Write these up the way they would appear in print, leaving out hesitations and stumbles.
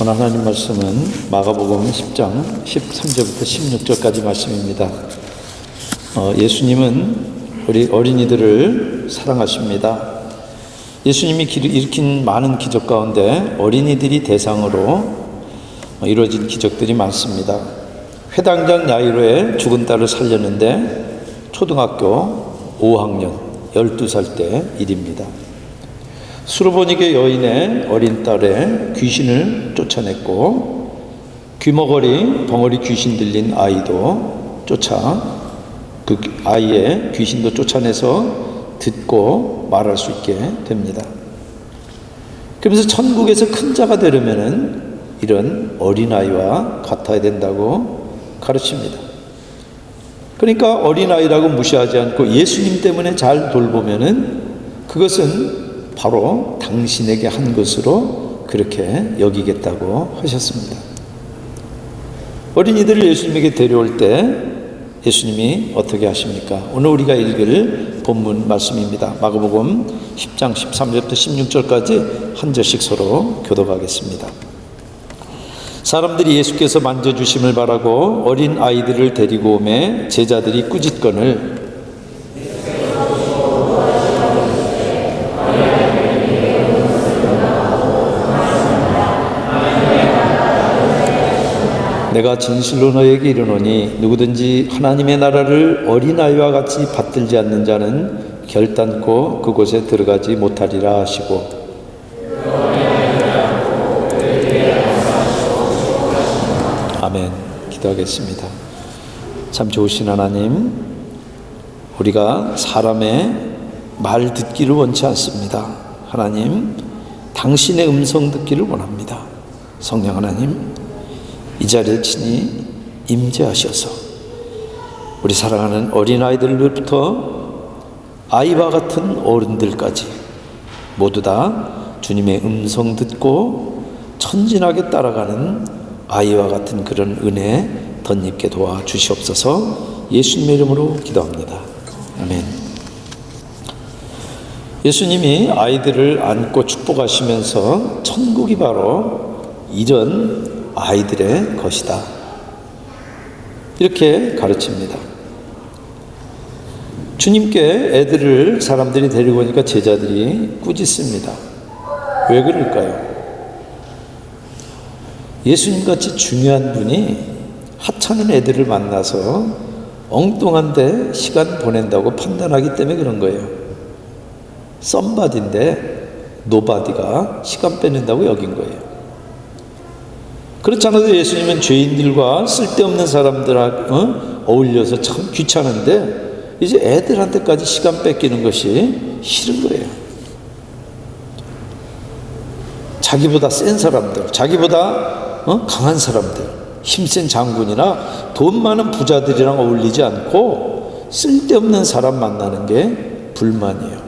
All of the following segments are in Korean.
오늘 하나님 말씀은 마가복음 10장 13절부터 16절까지 말씀입니다. 예수님은 우리 어린이들을 사랑하십니다. 예수님이 일으킨 많은 기적 가운데 어린이들이 대상으로 이루어진 기적들이 많습니다. 회당장 야이로의 죽은 딸을 살렸는데 초등학교 5학년 12살 때 일입니다. 수르보니게 여인의 어린 딸의 귀신을 쫓아냈고, 귀머거리 벙어리 귀신 들린 아이도 그 아이의 귀신도 쫓아내서 듣고 말할 수 있게 됩니다. 그러면서 천국에서 큰 자가 되려면은 이런 어린아이와 같아야 된다고 가르칩니다. 그러니까 어린아이라고 무시하지 않고 예수님 때문에 잘 돌보면은 그것은 바로 당신에게 한 것으로 그렇게 여기겠다고 하셨습니다. 어린이들을 예수님에게 데려올 때 예수님이 어떻게 하십니까? 오늘 우리가 읽을 본문 말씀입니다. 마가복음 10장 13절부터 16절까지 한 절씩 서로 교독하겠습니다. 사람들이 예수께서 만져주심을 바라고 어린 아이들을 데리고 오매 제자들이 꾸짖거늘 내가 진실로 너에게 이르노니 누구든지 하나님의 나라를 어린아이와 같이 받들지 않는 자는 결단코 그곳에 들어가지 못하리라 하시고, 아멘. 기도하겠습니다. 참 좋으신 하나님, 우리가 사람의 말 듣기를 원치 않습니다. 하나님, 당신의 음성 듣기를 원합니다. 성령 하나님, 이 자리에 친히 임재하셔서 우리 사랑하는 어린아이들부터 아이와 같은 어른들까지 모두 다 주님의 음성 듣고 천진하게 따라가는 아이와 같은 그런 은혜 덧입게 도와주시옵소서. 예수님의 이름으로 기도합니다. 아멘. 예수님이 아이들을 안고 축복하시면서 천국이 바로 이런 아이들의 것이다, 이렇게 가르칩니다. 주님께 애들을 사람들이 데리고 오니까 제자들이 꾸짖습니다. 왜 그럴까요? 예수님같이 중요한 분이 하찮은 애들을 만나서 엉뚱한데 시간 보낸다고 판단하기 때문에 그런 거예요. 썸바디인데 노바디가 시간 빼낸다고 여긴 거예요. 그렇지 않아도 예수님은 죄인들과 쓸데없는 사람들하고 어울려서 참 귀찮은데 이제 애들한테까지 시간 뺏기는 것이 싫은 거예요. 자기보다 센 사람들, 자기보다 강한 사람들, 힘센 장군이나 돈 많은 부자들이랑 어울리지 않고 쓸데없는 사람 만나는 게 불만이에요.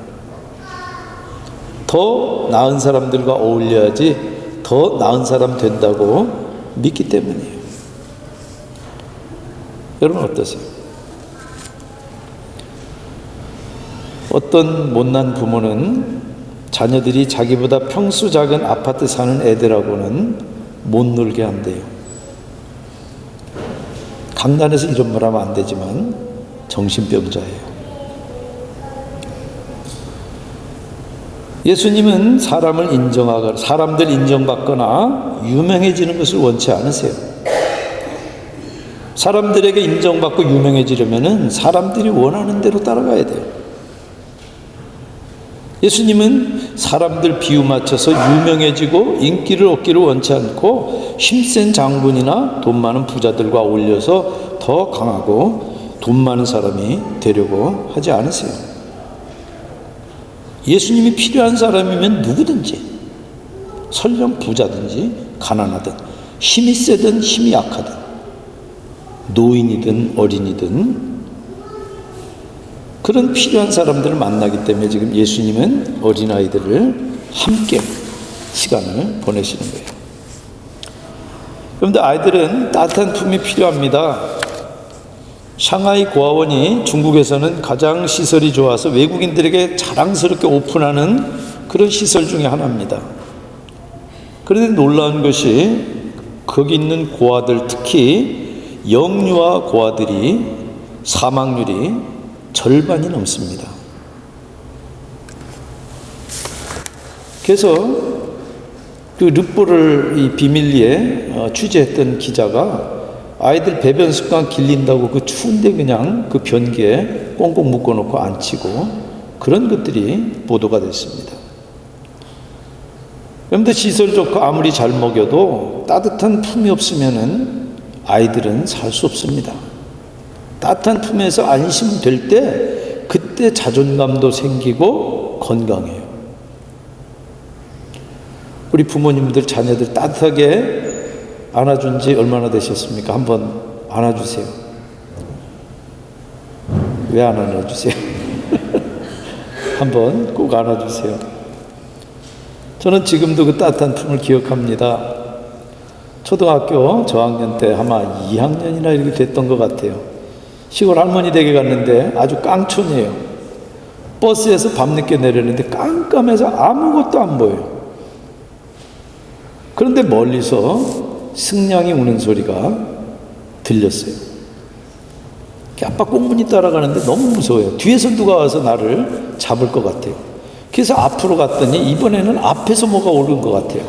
더 나은 사람들과 어울려야지 더 나은 사람 된다고 믿기 때문이에요. 여러분 어떠세요? 어떤 못난 부모는 자녀들이 자기보다 평수 작은 아파트 사는 애들하고는 못 놀게 한대요. 강단에서 이런 말 하면 안 되지만 정신병자예요. 예수님은 사람들 인정받거나 유명해지는 것을 원치 않으세요. 사람들에게 인정받고 유명해지려면 사람들이 원하는 대로 따라가야 돼요. 예수님은 사람들 비유 맞춰서 유명해지고 인기를 얻기를 원치 않고 힘센 장군이나 돈 많은 부자들과 어울려서 더 강하고 돈 많은 사람이 되려고 하지 않으세요. 예수님이 필요한 사람이면 누구든지, 설령 부자든지 가난하든 힘이 세든 힘이 약하든 노인이든 어린이든 그런 필요한 사람들을 만나기 때문에 지금 예수님은 어린아이들을 함께 시간을 보내시는 거예요. 그런데 아이들은 따뜻한 품이 필요합니다. 샹하이 고아원이 중국에서는 가장 시설이 좋아서 외국인들에게 자랑스럽게 오픈하는 그런 시설 중에 하나입니다. 그런데 놀라운 것이 거기 있는 고아들, 특히 영유아 고아들이 사망률이 절반이 넘습니다. 그래서 그 르포를 이 비밀리에 취재했던 기자가 아이들 배변 습관 길린다고 그 추운데 그냥 그 변기에 꽁꽁 묶어놓고 앉히고 그런 것들이 보도가 됐습니다. 그런데 시설 좋고 아무리 잘 먹여도 따뜻한 품이 없으면은 아이들은 살 수 없습니다. 따뜻한 품에서 안심될 때 그때 자존감도 생기고 건강해요. 우리 부모님들 자녀들 따뜻하게 안아준 지 얼마나 되셨습니까? 한번 안아주세요. 왜 안 안아주세요? 한번 꼭 안아주세요. 저는 지금도 그 따뜻한 품을 기억합니다. 초등학교 저학년 때 아마 2학년이나 이렇게 됐던 것 같아요. 시골 할머니 댁에 갔는데 아주 깡촌이에요. 버스에서 밤늦게 내렸는데 깜깜해서 아무것도 안 보여요. 그런데 멀리서 승냥이 우는 소리가 들렸어요. 아빠 꽁무니 따라가는데 너무 무서워요. 뒤에서 누가 와서 나를 잡을 것 같아요. 그래서 앞으로 갔더니 이번에는 앞에서 뭐가 오른 것 같아요.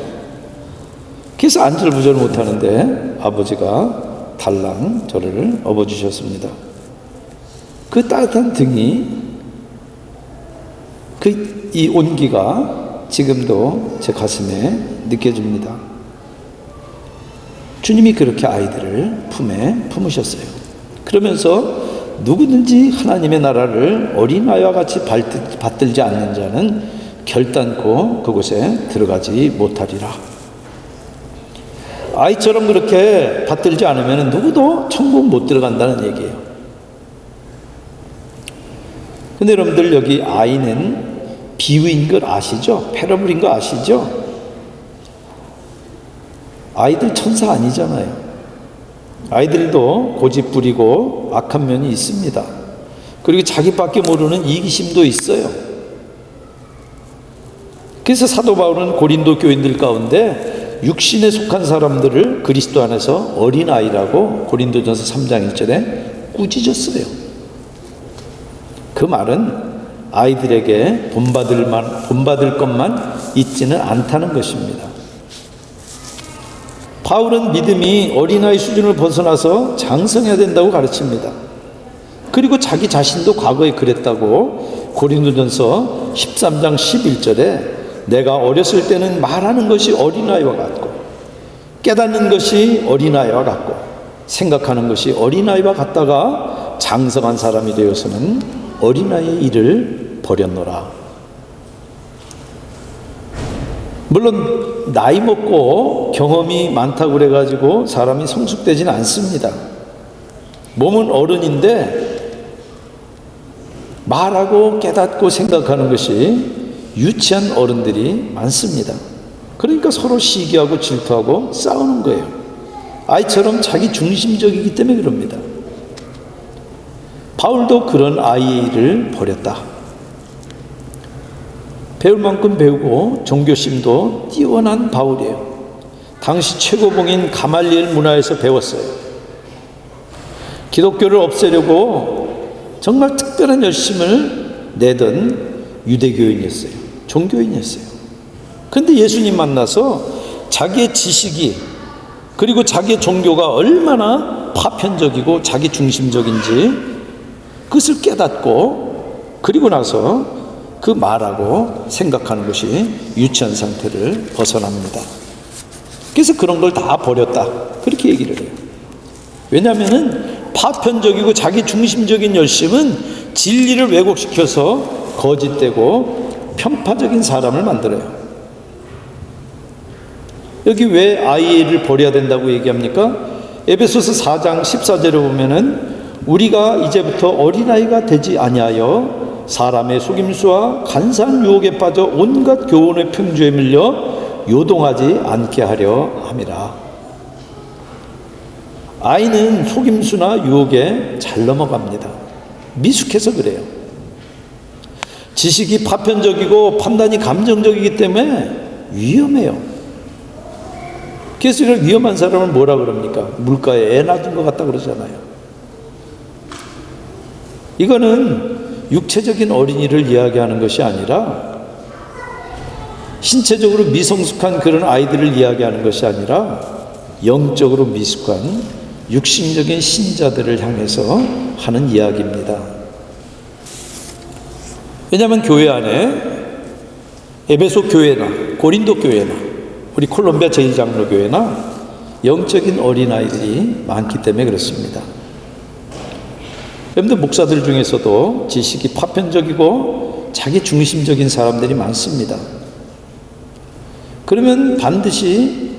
그래서 안절부절 못하는데 아버지가 달랑 저를 업어주셨습니다. 그 따뜻한 등이 이 온기가 지금도 제 가슴에 느껴집니다. 주님이 그렇게 아이들을 품에 품으셨어요. 그러면서 누구든지 하나님의 나라를 어린아이와 같이 받들지 않는 자는 결단코 그곳에 들어가지 못하리라. 아이처럼 그렇게 받들지 않으면 누구도 천국 못 들어간다는 얘기예요. 근데 여러분들 여기 아이는 비유인 걸 아시죠? 패러블인 거 아시죠? 아이들 천사 아니잖아요. 아이들도 고집 부리고 악한 면이 있습니다. 그리고 자기밖에 모르는 이기심도 있어요. 그래서 사도 바울은 고린도 교인들 가운데 육신에 속한 사람들을 그리스도 안에서 어린아이라고 고린도전서 3장 1절에 꾸짖었어요. 그 말은 아이들에게 본받을 것만 있지는 않다는 것입니다. 바울은 믿음이 어린아이 수준을 벗어나서 장성해야 된다고 가르칩니다. 그리고 자기 자신도 과거에 그랬다고 고린도전서 13장 11절에 내가 어렸을 때는 말하는 것이 어린아이와 같고 깨닫는 것이 어린아이와 같고 생각하는 것이 어린아이와 같다가 장성한 사람이 되어서는 어린아이의 일을 버렸노라. 물론 나이 먹고 경험이 많다고 그래가지고 사람이 성숙되지는 않습니다. 몸은 어른인데 말하고 깨닫고 생각하는 것이 유치한 어른들이 많습니다. 그러니까 서로 시기하고 질투하고 싸우는 거예요. 아이처럼 자기 중심적이기 때문에 그럽니다. 바울도 그런 아이를 버렸다. 배울 만큼 배우고 종교심도 뛰어난 바울이에요. 당시 최고봉인 가말리엘 문화에서 배웠어요. 기독교를 없애려고 정말 특별한 열심을 내던 유대교인이었어요. 종교인이었어요. 그런데 예수님 만나서 자기의 지식이 그리고 자기의 종교가 얼마나 파편적이고 자기 중심적인지 그것을 깨닫고 그리고 나서 그 말하고 생각하는 것이 유치한 상태를 벗어납니다. 그래서 그런 걸 다 버렸다. 그렇게 얘기를 해요. 왜냐하면 파편적이고 자기 중심적인 열심은 진리를 왜곡시켜서 거짓되고 편파적인 사람을 만들어요. 여기 왜 아이를 버려야 된다고 얘기합니까? 에베소서 4장 14절에 보면은 우리가 이제부터 어린아이가 되지 아니하여 사람의 속임수와 간사한 유혹에 빠져 온갖 교훈의 풍조에 밀려 요동하지 않게 하려 함이라. 아이는 속임수나 유혹에 잘 넘어갑니다. 미숙해서 그래요. 지식이 파편적이고 판단이 감정적이기 때문에 위험해요. 그래서 이런 위험한 사람을 뭐라 그럽니까? 물가에 애 놔둔 것 같다 그러잖아요. 이거는 육체적인 어린이를 이야기하는 것이 아니라, 신체적으로 미성숙한 그런 아이들을 이야기하는 것이 아니라 영적으로 미숙한 육신적인 신자들을 향해서 하는 이야기입니다. 왜냐하면 교회 안에 에베소 교회나 고린도 교회나 우리 콜롬비아 제1장로교회나 영적인 어린아이들이 많기 때문에 그렇습니다. 여러분들 목사들 중에서도 지식이 파편적이고 자기 중심적인 사람들이 많습니다. 그러면 반드시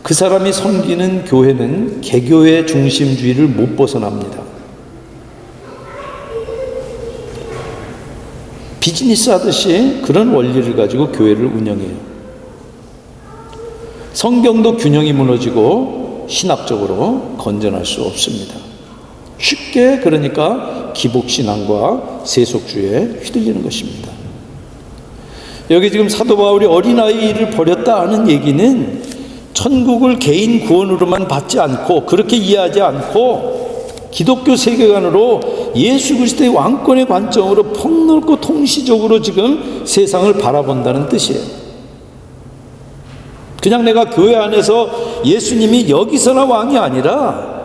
그 사람이 섬기는 교회는 개교의 중심주의를 못 벗어납니다. 비즈니스 하듯이 그런 원리를 가지고 교회를 운영해요. 성경도 균형이 무너지고 신학적으로 건전할 수 없습니다. 쉽게 그러니까 기복신앙과 세속주의에 휘둘리는 것입니다. 여기 지금 사도 바울이 어린아이를 버렸다 하는 얘기는 천국을 개인 구원으로만 받지 않고 그렇게 이해하지 않고 기독교 세계관으로 예수 그리스도의 왕권의 관점으로 폭넓고 통시적으로 지금 세상을 바라본다는 뜻이에요. 그냥 내가 교회 안에서 예수님이 여기서나 왕이 아니라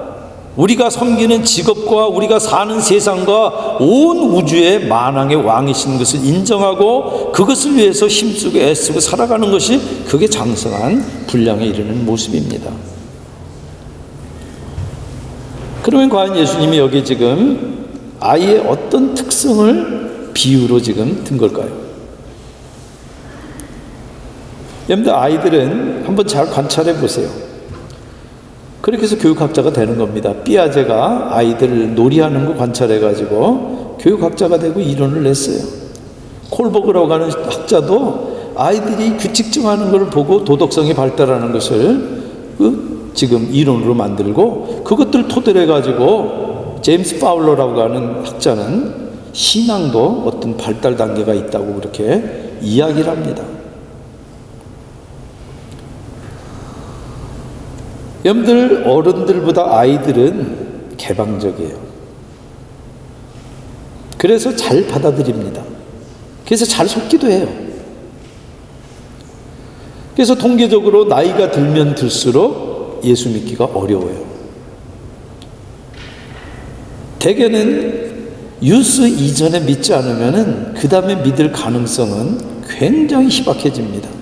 우리가 섬기는 직업과 우리가 사는 세상과 온 우주의 만왕의 왕이신 것을 인정하고 그것을 위해서 힘쓰고 애쓰고 살아가는 것이 그게 장성한 분량에 이르는 모습입니다. 그러면 과연 예수님이 여기 지금 아이의 어떤 특성을 비유로 지금 든 걸까요? 여러분들 아이들은 한번 잘 관찰해 보세요. 그렇게 해서 교육학자가 되는 겁니다. 삐아제가 아이들을 놀이하는 거 관찰해가지고 교육학자가 되고 이론을 냈어요. 콜버그라고 하는 학자도 아이들이 규칙정하는 걸 보고 도덕성이 발달하는 것을 지금 이론으로 만들고 그것들 토대로 해가지고 제임스 파울러라고 하는 학자는 신앙도 어떤 발달 단계가 있다고 그렇게 이야기를 합니다. 여러분들 어른들보다 아이들은 개방적이에요. 그래서 잘 받아들입니다. 그래서 잘 속기도 해요. 그래서 통계적으로 나이가 들면 들수록 예수 믿기가 어려워요. 대개는 유스 이전에 믿지 않으면은 그 다음에 믿을 가능성은 굉장히 희박해집니다.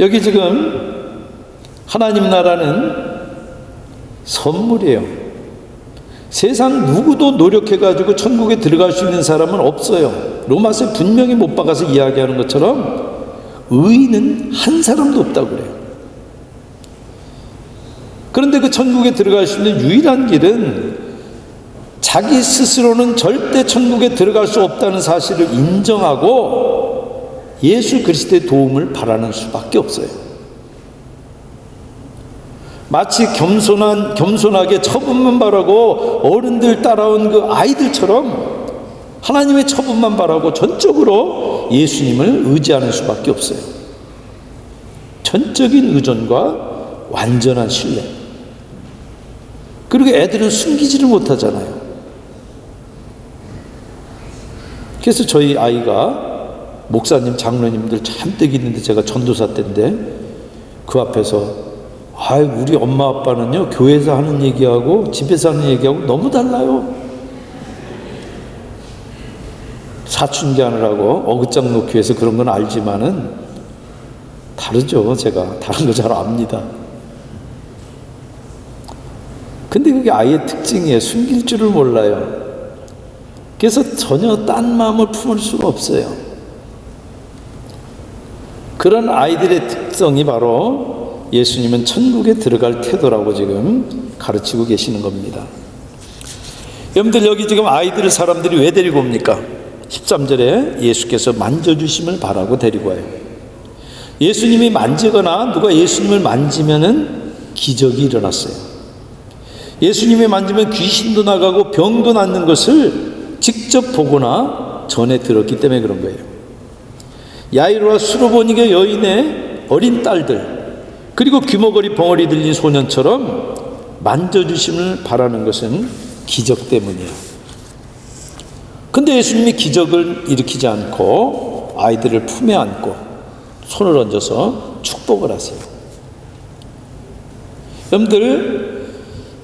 여기 지금 하나님 나라는 선물이에요. 세상 누구도 노력해가지고 천국에 들어갈 수 있는 사람은 없어요. 로마서에 분명히 못 박아서 이야기하는 것처럼 의인은 한 사람도 없다고 그래요. 그런데 그 천국에 들어갈 수 있는 유일한 길은 자기 스스로는 절대 천국에 들어갈 수 없다는 사실을 인정하고 예수 그리스도의 도움을 바라는 수밖에 없어요. 마치 겸손하게 처분만 바라고 어른들 따라온 그 아이들처럼 하나님의 처분만 바라고 전적으로 예수님을 의지하는 수밖에 없어요. 전적인 의존과 완전한 신뢰. 그리고 애들은 숨기지를 못하잖아요. 그래서 저희 아이가 목사님, 장로님들 잔뜩 있는데 제가 전도사 때인데 그 앞에서 우리 엄마 아빠는요 교회에서 하는 얘기하고 집에서 하는 얘기하고 너무 달라요. 사춘기 하느라고 어긋장 놓기 위해서 그런 건 알지만은 다르죠. 제가 다른 거 잘 압니다. 근데 그게 아이의 특징이에요. 숨길 줄을 몰라요. 그래서 전혀 딴 마음을 품을 수가 없어요. 그런 아이들의 특성이 바로 예수님은 천국에 들어갈 태도라고 지금 가르치고 계시는 겁니다. 여러분들 여기 지금 아이들을 사람들이 왜 데리고 옵니까? 13절에 예수께서 만져주심을 바라고 데리고 와요. 예수님이 만지거나 누가 예수님을 만지면은 기적이 일어났어요. 예수님이 만지면 귀신도 나가고 병도 낫는 것을 직접 보거나 전에 들었기 때문에 그런 거예요. 야이로와 수로보니게 여인의 어린 딸들, 그리고 귀머거리 벙어리 들린 소년처럼 만져주심을 바라는 것은 기적 때문이에요. 근데 예수님이 기적을 일으키지 않고 아이들을 품에 안고 손을 얹어서 축복을 하세요. 여러분들,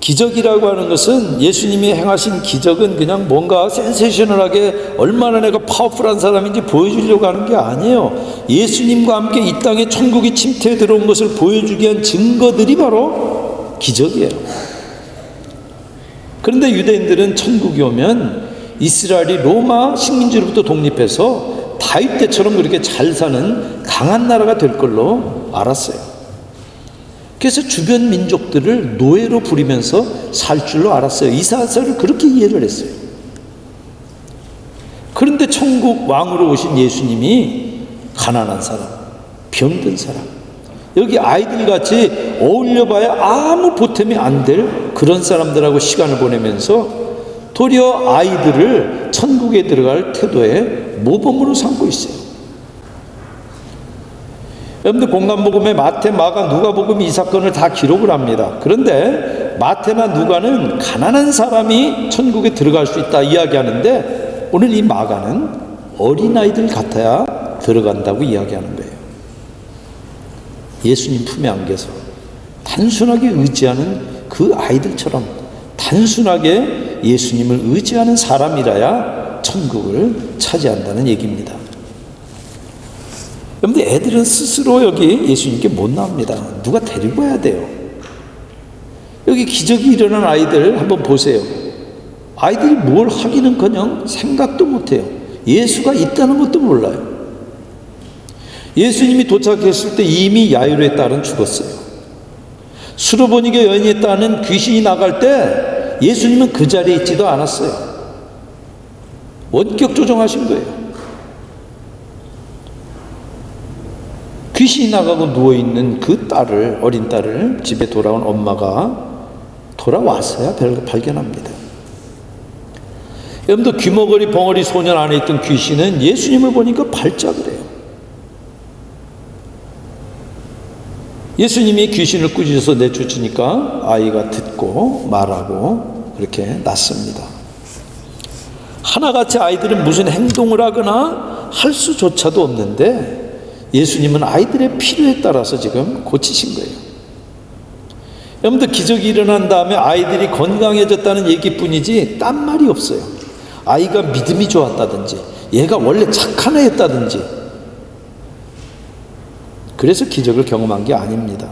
기적이라고 하는 것은, 예수님이 행하신 기적은 그냥 뭔가 센세이셔널하게 얼마나 내가 파워풀한 사람인지 보여주려고 하는 게 아니에요. 예수님과 함께 이 땅에 천국이 침투해 들어온 것을 보여주기 위한 증거들이 바로 기적이에요. 그런데 유대인들은 천국이 오면 이스라엘이 로마 식민지로부터 독립해서 다윗 때처럼 그렇게 잘 사는 강한 나라가 될 걸로 알았어요. 그래서 주변 민족들을 노예로 부리면서 살 줄로 알았어요. 이사야서를 그렇게 이해를 했어요. 그런데 천국 왕으로 오신 예수님이 가난한 사람, 병든 사람, 여기 아이들같이 어울려봐야 아무 보탬이 안 될 그런 사람들하고 시간을 보내면서 도리어 아이들을 천국에 들어갈 태도의 모범으로 삼고 있어요. 여러분들, 공간복음에 마태, 마가, 누가복음이 이 사건을 다 기록을 합니다. 그런데 마태나 누가는 가난한 사람이 천국에 들어갈 수 있다 이야기하는데, 오늘 이 마가는 어린아이들 같아야 들어간다고 이야기하는 거예요. 예수님 품에 안겨서 단순하게 의지하는 그 아이들처럼 단순하게 예수님을 의지하는 사람이라야 천국을 차지한다는 얘기입니다. 여러분들, 애들은 스스로 여기 예수님께 못 나옵니다. 누가 데리고 와야 돼요. 여기 기적이 일어난 아이들 한번 보세요. 아이들이 뭘 하기는커녕 생각도 못해요. 예수가 있다는 것도 몰라요. 예수님이 도착했을 때 이미 야이로의 딸은 죽었어요. 수로보니게 여인의 딸은 귀신이 나갈 때 예수님은 그 자리에 있지도 않았어요. 원격 조정하신 거예요. 귀신이 나가고 누워있는 그 딸을, 어린 딸을 집에 돌아온 엄마가 돌아왔어야 발견합니다. 여러분들, 귀머거리 벙어리 소년 안에 있던 귀신은 예수님을 보니까 발작을 해요. 예수님이 귀신을 꾸짖어서 내쫓으니까 아이가 듣고 말하고 그렇게 낫습니다. 하나같이 아이들은 무슨 행동을 하거나 할 수조차도 없는데 예수님은 아이들의 필요에 따라서 지금 고치신 거예요. 여러분들, 기적이 일어난 다음에 아이들이 건강해졌다는 얘기뿐이지 딴 말이 없어요. 아이가 믿음이 좋았다든지 얘가 원래 착한 애였다든지, 그래서 기적을 경험한 게 아닙니다.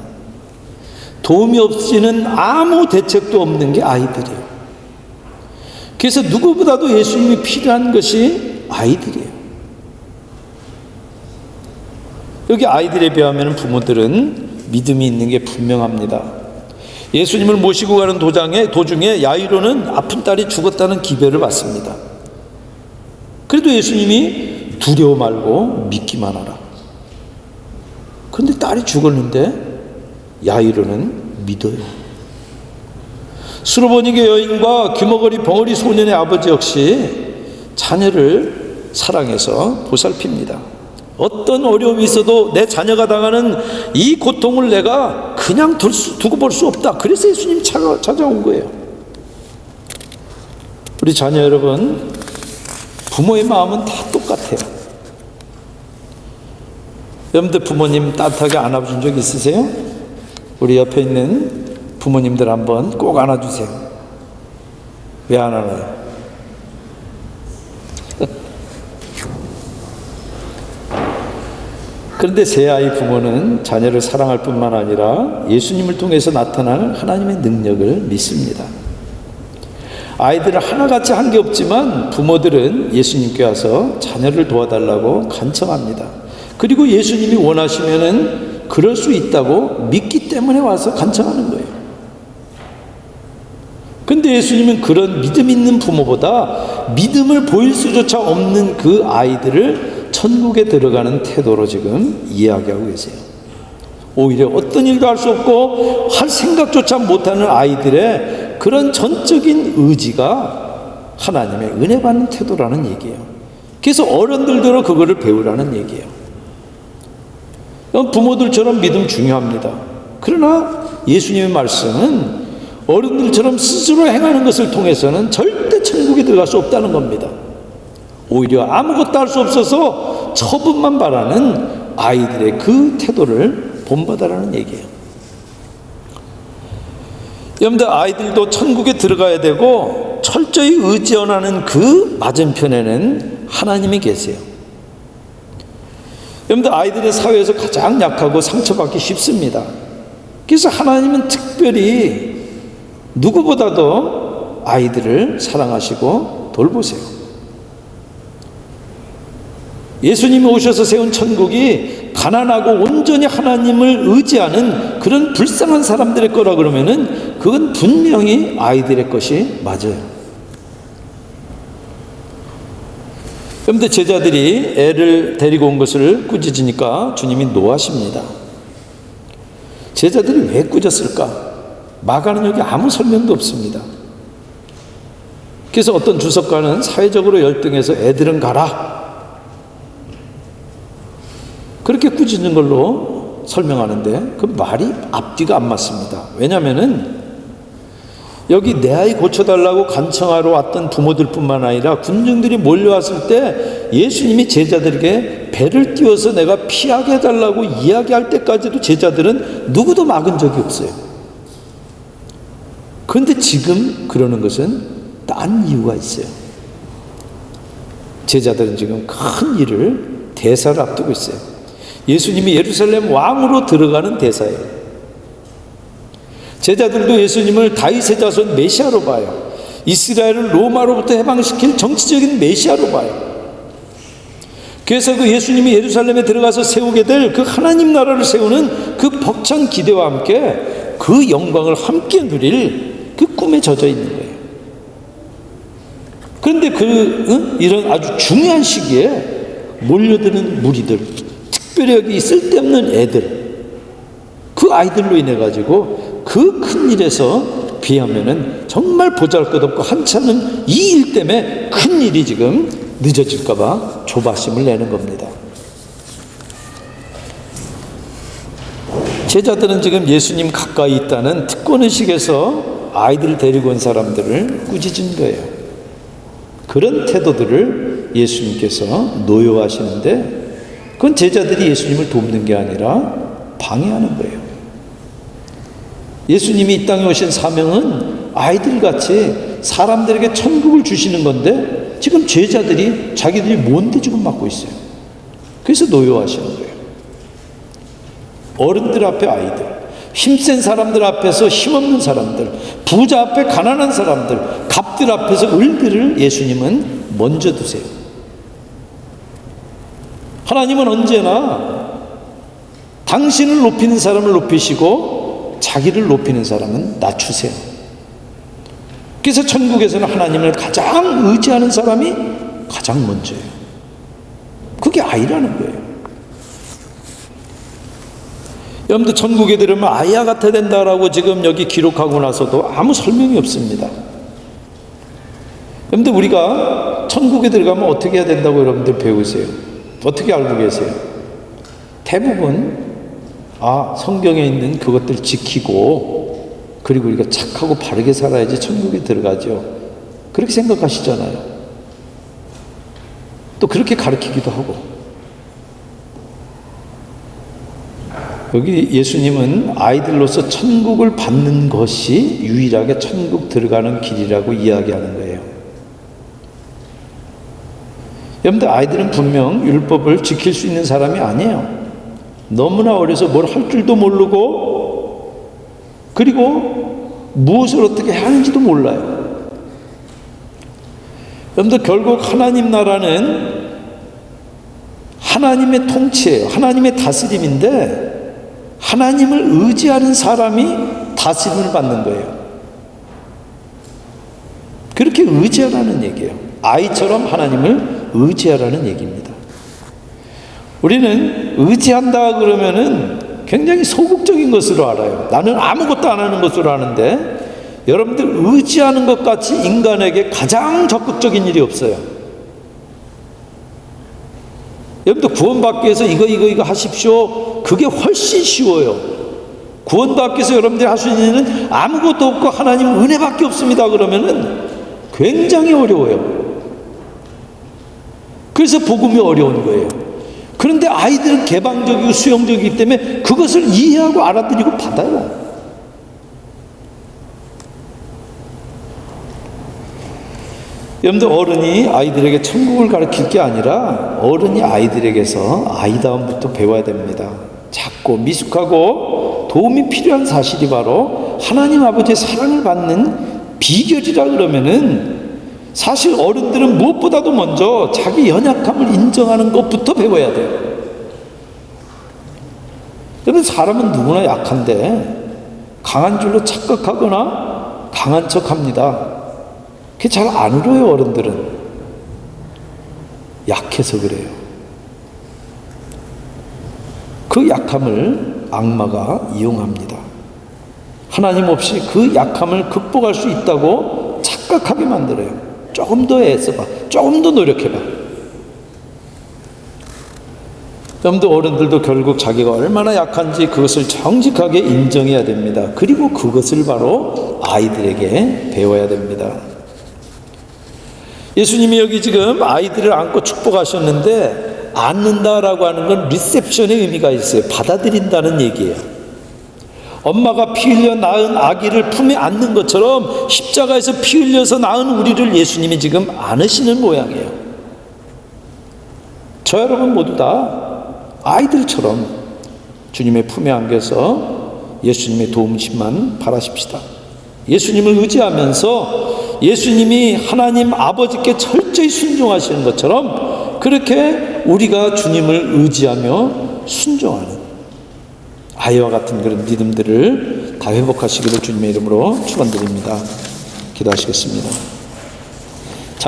도움이 없이는 아무 대책도 없는 게 아이들이에요. 그래서 누구보다도 예수님이 필요한 것이 아이들이에요. 여기 아이들에 비하면 부모들은 믿음이 있는 게 분명합니다. 예수님을 모시고 가는 도중에 야이로는 아픈 딸이 죽었다는 기별을 받습니다. 그래도 예수님이 두려워 말고 믿기만 하라. 그런데 딸이 죽었는데 야이로는 믿어요. 수로보니게 여인과 귀머거리 벙어리 소년의 아버지 역시 자녀를 사랑해서 보살핍니다. 어떤 어려움이 있어도 내 자녀가 당하는 이 고통을 내가 그냥 두고 볼 수 없다. 그래서 예수님이 찾아온 거예요. 우리 자녀 여러분, 부모의 마음은 다 똑같아요. 여러분들, 부모님 따뜻하게 안아준 적 있으세요? 우리 옆에 있는 부모님들 한번 꼭 안아주세요. 왜 안 안아요? 그런데 새 아이 부모는 자녀를 사랑할 뿐만 아니라 예수님을 통해서 나타날 하나님의 능력을 믿습니다. 아이들은 하나같이 한 게 없지만 부모들은 예수님께 와서 자녀를 도와달라고 간청합니다. 그리고 예수님이 원하시면은 그럴 수 있다고 믿기 때문에 와서 간청하는 거예요. 근데 예수님은 그런 믿음 있는 부모보다 믿음을 보일 수조차 없는 그 아이들을 천국에 들어가는 태도로 지금 이야기하고 계세요. 오히려 어떤 일도 할 수 없고 할 생각조차 못하는 아이들의 그런 전적인 의지가 하나님의 은혜 받는 태도라는 얘기예요. 그래서 어른들도 그거를 배우라는 얘기예요. 부모들처럼 믿음 중요합니다. 그러나 예수님의 말씀은 어른들처럼 스스로 행하는 것을 통해서는 절대 천국에 들어갈 수 없다는 겁니다. 오히려 아무것도 할 수 없어서 처분만 바라는 아이들의 그 태도를 본받아라는 얘기예요. 여러분들, 아이들도 천국에 들어가야 되고 철저히 의지하는 그 맞은편에는 하나님이 계세요. 여러분들, 아이들의 사회에서 가장 약하고 상처받기 쉽습니다. 그래서 하나님은 특별히 누구보다도 아이들을 사랑하시고 돌보세요. 예수님이 오셔서 세운 천국이 가난하고 온전히 하나님을 의지하는 그런 불쌍한 사람들의 거라 그러면은 그건 분명히 아이들의 것이 맞아요. 그런데 제자들이 애를 데리고 온 것을 꾸짖으니까 주님이 노하십니다. 제자들이 왜 꾸짖었을까? 마가는 여기 아무 설명도 없습니다. 그래서 어떤 주석가는 사회적으로 열등해서 애들은 가라, 그렇게 꾸짖는 걸로 설명하는데 그 말이 앞뒤가 안 맞습니다. 왜냐하면은 여기 내 아이 고쳐달라고 간청하러 왔던 부모들뿐만 아니라 군중들이 몰려왔을 때 예수님이 제자들에게 배를 띄워서 내가 피하게 해달라고 이야기할 때까지도 제자들은 누구도 막은 적이 없어요. 그런데 지금 그러는 것은 딴 이유가 있어요. 제자들은 지금 큰 일을, 대사를 앞두고 있어요. 예수님이 예루살렘 왕으로 들어가는 대사예요. 제자들도 예수님을 다윗의 자손 메시아로 봐요. 이스라엘을 로마로부터 해방시킬 정치적인 메시아로 봐요. 그래서 그 예수님이 예루살렘에 들어가서 세우게 될 그 하나님 나라를 세우는 그 벅찬 기대와 함께 그 영광을 함께 누릴 그 꿈에 젖어 있는 거예요. 그런데 이런 아주 중요한 시기에 몰려드는 무리들, 특별히 여기 쓸데없는 애들, 그 아이들로 인해 가지고 그 큰 일에서 비하면은 정말 보잘것없고 한참은 이 일 때문에 큰 일이 지금 늦어질까봐 조바심을 내는 겁니다. 제자들은 지금 예수님 가까이 있다는 특권의식에서 아이들을 데리고 온 사람들을 꾸짖은 거예요. 그런 태도들을 예수님께서 노여하시는데 그건 제자들이 예수님을 돕는 게 아니라 방해하는 거예요. 예수님이 이 땅에 오신 사명은 아이들같이 사람들에게 천국을 주시는 건데 지금 제자들이 자기들이 뭔데 지금 맡고 있어요. 그래서 노여하시는 거예요. 어른들 앞에 아이들, 힘센 사람들 앞에서 힘없는 사람들, 부자 앞에 가난한 사람들, 갑들 앞에서 을들을 예수님은 먼저 두세요. 하나님은 언제나 당신을 높이는 사람을 높이시고 자기를 높이는 사람은 낮추세요. 그래서 천국에서는 하나님을 가장 의지하는 사람이 가장 먼저예요. 그게 아이라는 거예요. 여러분들, 천국에 들으면 아이와 같아야 된다라고 지금 여기 기록하고 나서도 아무 설명이 없습니다. 여러분들, 우리가 천국에 들어가면 어떻게 해야 된다고 여러분들 배우세요? 어떻게 알고 계세요? 대부분 성경에 있는 그것들 지키고 그리고 우리가 착하고 바르게 살아야지 천국에 들어가죠. 그렇게 생각하시잖아요. 또 그렇게 가르치기도 하고. 여기 예수님은 아이들로서 천국을 받는 것이 유일하게 천국 들어가는 길이라고 이야기하는 거예요. 여러분들, 아이들은 분명 율법을 지킬 수 있는 사람이 아니에요. 너무나 어려서 뭘 할 줄도 모르고 그리고 무엇을 어떻게 하는지도 몰라요. 여러분들, 결국 하나님 나라는 하나님의 통치예요. 하나님의 다스림인데 하나님을 의지하는 사람이 다스림을 받는 거예요. 그렇게 의지하라는 얘기예요. 아이처럼 하나님을 의지하라는 얘기입니다. 우리는 의지한다 그러면은 굉장히 소극적인 것으로 알아요. 나는 아무것도 안 하는 것으로 아는데 여러분들, 의지하는 것 같이 인간에게 가장 적극적인 일이 없어요. 여러분들 구원받기 위해서 이거 하십시오. 그게 훨씬 쉬워요. 구원받기 위해서 여러분들이 할 수 있는 일은 아무것도 없고 하나님 은혜밖에 없습니다. 그러면은 굉장히 어려워요. 그래서 복음이 어려운 거예요. 그런데 아이들은 개방적이고 수용적이기 때문에 그것을 이해하고 알아들이고 받아요. 여러분들, 어른이 아이들에게 천국을 가르칠 게 아니라 어른이 아이들에게서 아이다움부터 배워야 됩니다. 작고 미숙하고 도움이 필요한 사실이 바로 하나님 아버지의 사랑을 받는 비결이라 그러면은, 사실 어른들은 무엇보다도 먼저 자기 연약함을 인정하는 것부터 배워야 돼요. 여러분, 사람은 누구나 약한데 강한 줄로 착각하거나 강한 척합니다. 그게 잘 안 울어요. 어른들은 약해서 그래요. 그 약함을 악마가 이용합니다. 하나님 없이 그 약함을 극복할 수 있다고 착각하게 만들어요. 조금 더 애써봐, 조금 더 노력해봐. 여러분들, 어른들도 결국 자기가 얼마나 약한지 그것을 정직하게 인정해야 됩니다. 그리고 그것을 바로 아이들에게 배워야 됩니다. 예수님이 여기 지금 아이들을 안고 축복하셨는데, 안는다라고 하는 건 리셉션의 의미가 있어요. 받아들인다는 얘기예요. 엄마가 피 흘려 낳은 아기를 품에 안는 것처럼 십자가에서 피 흘려서 낳은 우리를 예수님이 지금 안으시는 모양이에요. 저 여러분 모두 다 아이들처럼 주님의 품에 안겨서 예수님의 도움심만 바라십시다. 예수님을 의지하면서 예수님이 하나님 아버지께 철저히 순종하시는 것처럼 그렇게 우리가 주님을 의지하며 순종하는 아이와 같은 그런 믿음들을 다 회복하시기를 주님의 이름으로 축원드립니다. 기도하시겠습니다.